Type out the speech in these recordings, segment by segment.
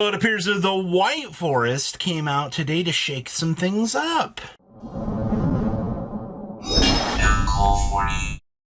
Well, it appears that the White Forest came out today to shake some things up.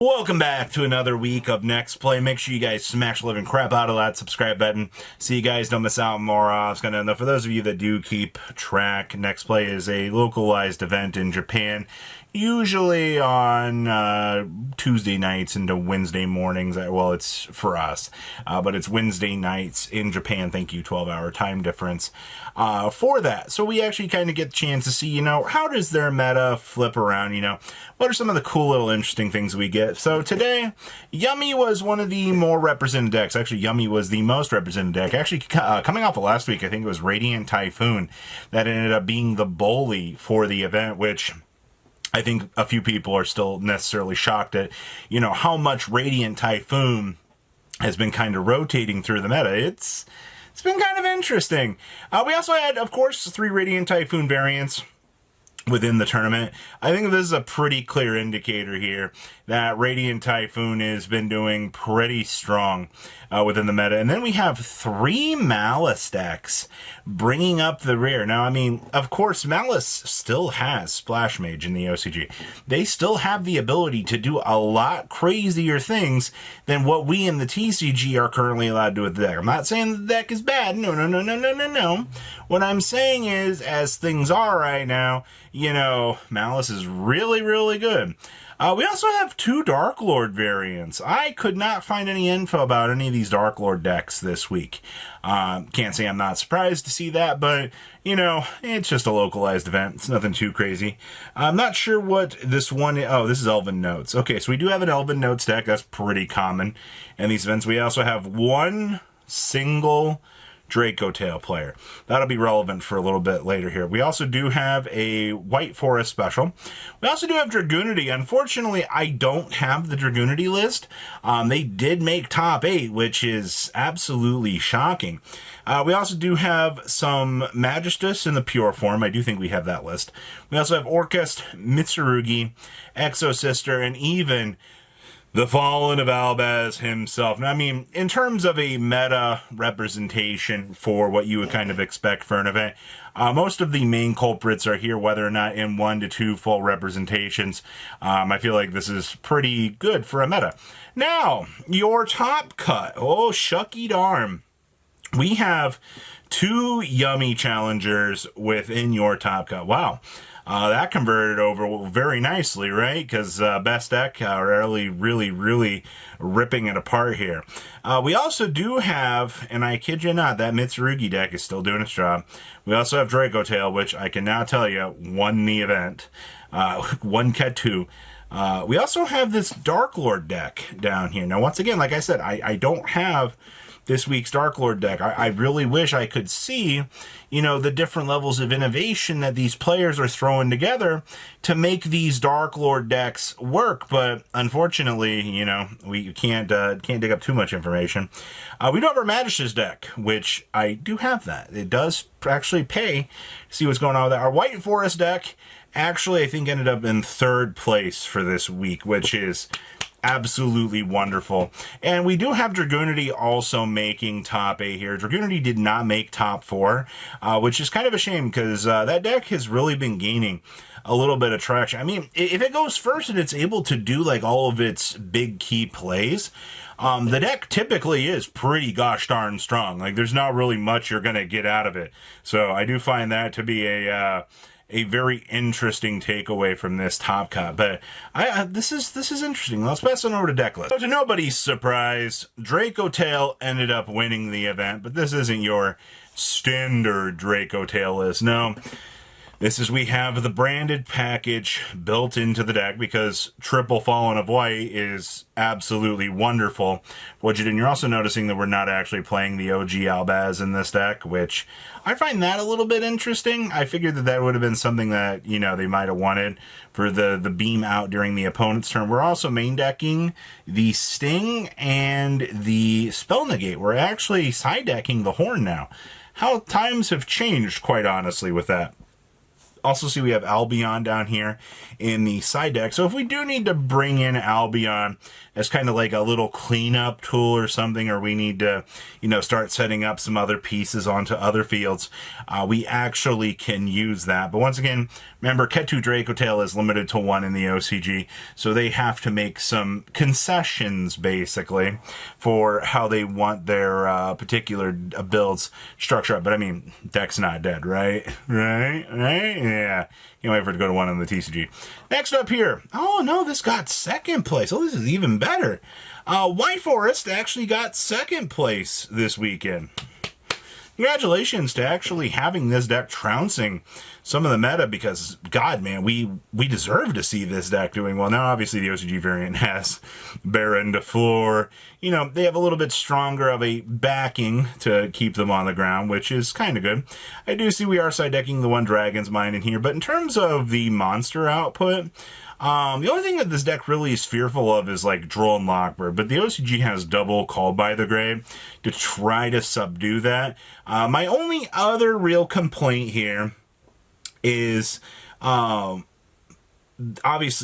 Welcome back to another week of Next Play. Make sure you guys smash the living crap out of that subscribe button so you guys don't miss out on more. For those of you that do keep track, Next Play is a localized event in Japan, usually on Tuesday nights into Wednesday mornings. Well, it's for us, but it's Wednesday nights in Japan. Thank you, 12-hour time difference for that. So we actually kind of get the chance to see, how does their meta flip around, what are some of the cool little interesting things we get. So today, Yummy was one of the more represented decks. Actually, Yummy was the most represented deck. Actually, coming off of last week, I think it was Radiant Typhoon that ended up being the bully for the event, which I think a few people are still necessarily shocked at, how much Radiant Typhoon has been kind of rotating through the meta. It's been kind of interesting. We also had, of course, 3 Radiant Typhoon variants within the tournament. I think this is a pretty clear indicator here that Radiant Typhoon has been doing pretty strong within the meta. And then we have 3 Malice decks bringing up the rear. Now, of course, Malice still has Splash Mage in the OCG. They still have the ability to do a lot crazier things than what we in the TCG are currently allowed to do with the deck. I'm not saying the deck is bad. No. What I'm saying is, as things are right now, Malice is really, really good. We also have 2 Dark Lord variants. I could not find any info about any of these Dark Lord decks this week. Can't say I'm not surprised to see that, but, it's just a localized event. It's nothing too crazy. I'm not sure what this one is. Oh, this is Elven Notes. Okay, so we do have an Elven Notes deck. That's pretty common in these events. We also have 1 single Draco Tail player. That'll be relevant for a little bit later here. We also do have a White Forest special. We also do have Dragoonity. Unfortunately, I don't have the Dragoonity list. They did make top 8, which is absolutely shocking. We also do have some Magistus in the pure form. I do think we have that list. We also have Orcust, Mitsurugi, Exo Sister, and even the Fallen of Albaz himself. Now, in terms of a meta representation for what you would kind of expect for an event, most of the main culprits are here, whether or not in 1 to 2 full representations. I feel like this is pretty good for a meta. Now, your top cut. Oh, shucky darn. We have 2 Yummy challengers within your top cut. Wow. That converted over very nicely, right? Because best deck really ripping it apart here. We also do have, and I kid you not, that Mitsurugi deck is still doing its job. We also have Draco Tail, which I can now tell you won the event. 1 Ketu. We also have this Dark Lord deck down here. Now, once again, like I said, I don't have this week's Dark Lord deck. I really wish I could see, the different levels of innovation that these players are throwing together to make these Dark Lord decks work. But unfortunately, we can't dig up too much information. We do have our Magistus deck, which I do have that. It does actually pay to see what's going on with that. Our White Forest deck actually, I think, ended up in 3rd place for this week, which is absolutely wonderful. And we do have Dragoonity also making top 8 here. Dragoonity did not make top 4, which is kind of a shame because that deck has really been gaining a little bit of traction. If it goes first and it's able to do like all of its big key plays, the deck typically is pretty gosh darn strong. Like, there's not really much you're going to get out of it. So I do find that to be a very interesting takeaway from this top cut. But this is interesting. Let's pass on over to deck list. So to nobody's surprise, Draco Tail ended up winning the event, but this isn't your standard Draco Tail list. No. We have the branded package built into the deck because triple Fallen of White is absolutely wonderful. And you're also noticing that we're not actually playing the OG Albaz in this deck, which I find that a little bit interesting. I figured that would have been something that, they might have wanted for the beam out during the opponent's turn. We're also main decking the Sting and the Spell Negate. We're actually side decking the Horn now. How times have changed, quite honestly, with that. also see we have Albion down here in the side deck. So if we do need to bring in Albion as kind of like a little cleanup tool or something, or we need to, you know, start setting up some other pieces onto other fields, we actually can use that. But once again, remember, Ketu Dracotail is limited to 1 in the OCG, so they have to make some concessions, basically, for how they want their particular builds structured up. But I mean, deck's not dead, right? Right? Yeah. Can't wait for it to go to 1 on the TCG. Next up here. Oh, no, this got second place. Oh, this is even better. White Forest actually got second place this weekend. Congratulations to actually having this deck trouncing some of the meta, because, God, man, we deserve to see this deck doing well. Now, obviously, the OCG variant has Baron to Floor. You know, they have a little bit stronger of a backing to keep them on the ground, which is kind of good. I do see we are side decking the 1 Dragon's Mind in here, but in terms of the monster output, the only thing that this deck really is fearful of is like Droll and Lockbird, but the OCG has double Called by the Grave to try to subdue that. My only other real complaint here is obviously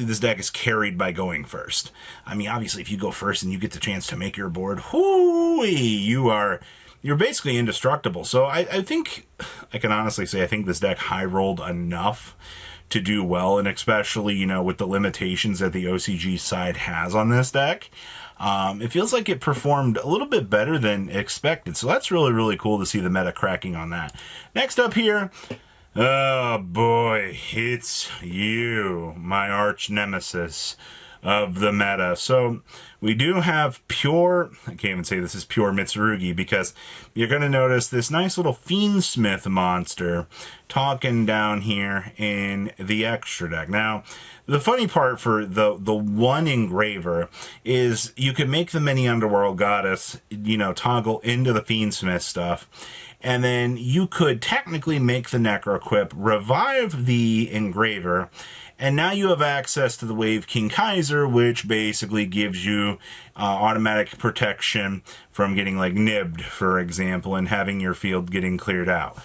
this deck is carried by going first. I mean, obviously if you go first and you get the chance to make your board, you're basically indestructible. So I think I can honestly say I think this deck high rolled enough to do well, and especially, you know, with the limitations that the OCG side has on this deck, it feels like it performed a little bit better than expected. So that's really, really cool to see the meta cracking on that. Next up here, oh boy, it's you, my arch nemesis of the meta. So we do have pure, I can't even say this is pure Mitsurugi, because you're going to notice this nice little Fiendsmith monster talking down here in the extra deck. Now, the funny part for the 1 engraver is you can make the mini Underworld Goddess, you know, toggle into the Fiendsmith stuff, and then you could technically make the Necroquip, revive the engraver, and now you have access to the Wave King Kaiser, which basically gives you automatic protection from getting like nibbed, for example, and having your field getting cleared out.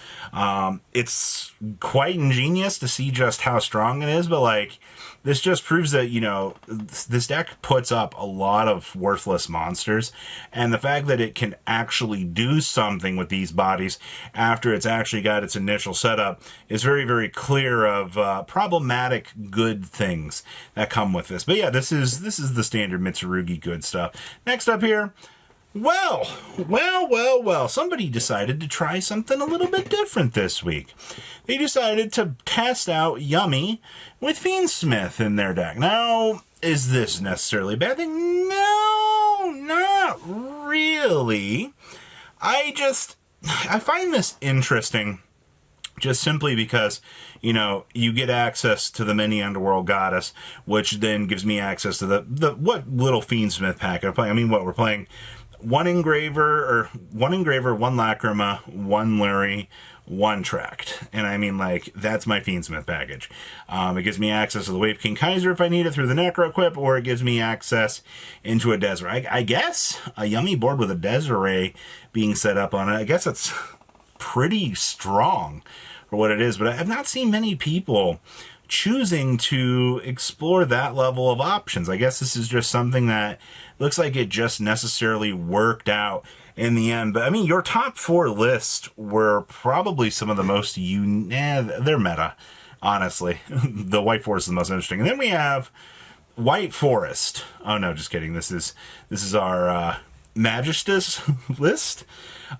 It's quite ingenious to see just how strong it is, but like, this just proves that, you know, this deck puts up a lot of worthless monsters, and the fact that it can actually do something with these bodies after it's actually got its initial setup is very, very clear of problematic good things that come with this. But yeah, this is the standard Mitsurugi good stuff. Next up here, well, somebody decided to try something a little bit different this week. They decided to test out Yummy with Fiendsmith in their deck. Now, is this necessarily a bad thing? No, not really. I find this interesting just simply because, you know, you get access to the mini Underworld Goddess, which then gives me access to the what little Fiendsmith pack I'm playing. I mean, what we're playing, 1 engraver, 1 Lacrima, 1 Lurie, 1 Tract. And I mean, like, that's my Fiendsmith package. It gives me access to the Wave King Kaiser if I need it through the Necroquip, or it gives me access into a Deseret. I guess a Yummy board with a Deseret being set up on it, I guess it's pretty strong for what it is, but I've not seen many people choosing to explore that level of options. I guess this is just something that looks like it just necessarily worked out in the end. But I mean, your top 4 lists were probably some of the most they're meta, honestly. The White Forest is the most interesting. And then we have White Forest. Oh no, just kidding. This is our Magistus list.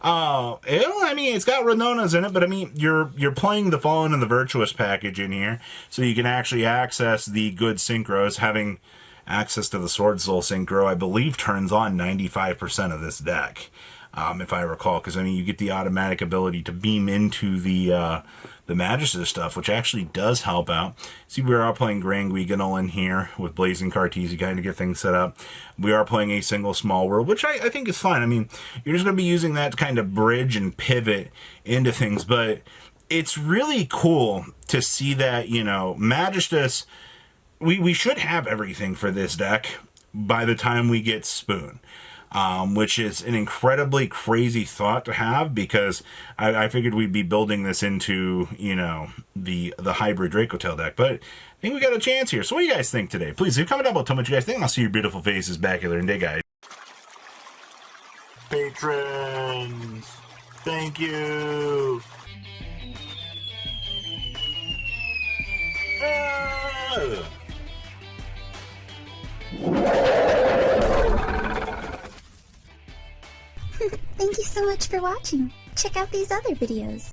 I mean, it's got Renonas in it, but I mean, you're playing the Fallen and the Virtuous package in here, so you can actually access the good synchros. Having access to the Sword Soul synchro, I believe, turns on 95% of this deck, if I recall, because I mean, you get the automatic ability to beam into the Magistus stuff, which actually does help out. See, we are playing Grand Guiganol in here with Blazing Cartesi kind of get things set up. We are playing a single Small World, which I think is fine. I mean, you're just going to be using that to kind of bridge and pivot into things, but it's really cool to see that, you know, Magistus, we should have everything for this deck by the time we get Spoon. which is an incredibly crazy thought to have, because I figured we'd be building this into, you know, the hybrid Dracotail deck. But I think we got a chance here. So what do you guys think today? Please leave a comment down below. Tell me what you guys think. I'll see your beautiful faces back here in the day, guys. Patrons, thank you. Thank you so much for watching. Check out these other videos.